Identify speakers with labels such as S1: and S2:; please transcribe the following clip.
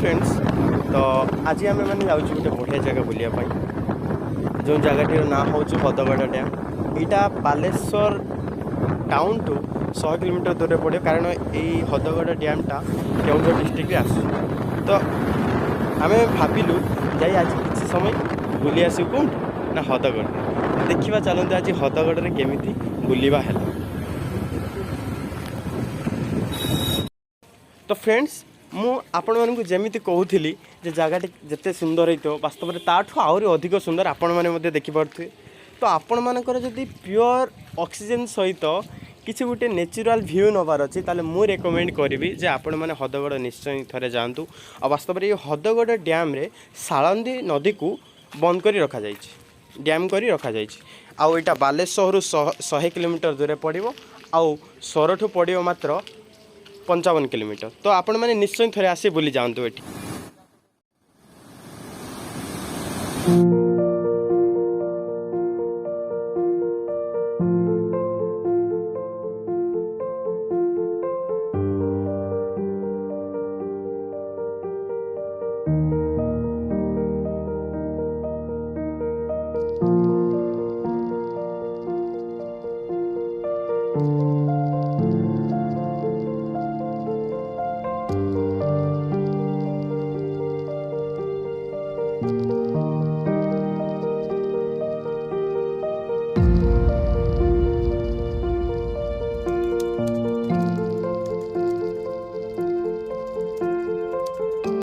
S1: Friends तो आज आम मैंने जाऊँ गोटे बढ़िया जगह बुलायापाई जो जगह ना हूँ हदगड़ डैम यहाँ बालेश्वर टाउन टू 100 किलोमीटर दूर पड़े कारण यही हदगड़ डैमटा केउझर डिस्ट्रिक्ट आस तो आम भाविलु जा आज किसी समय बुली आसू कौन ना हदगड़ देखा चलते आज हदगड़ में केमी बुलवा है। तो फ्रेंड्स मु आपण मानक जमी कहूली जगह जिते सुंदर होता वास्तव में ताठू आहरी अधिक सुंदर आपण मैंने देखिपे। तो आपण मानकर जदि प्योर ऑक्सीजन सहित किसी गोटे नेचुरल व्यू नबार अच्छी ताले मु रेकमेंड करी जे आपण मैंने हदगड़ निश्चय थे जातु। और वास्तव में ये हदगड़ डैम रे सालंदी नदी को बंद कर रखा डैम कर रखा आउ यहाँ बालेश्वर 100 किलोमीटर दूर पड़ो आउ सोरठू पड़ो मात्र 55 किलोमीटर। तो आपण मैंने निश्चय थे आसी बुली जातु ये।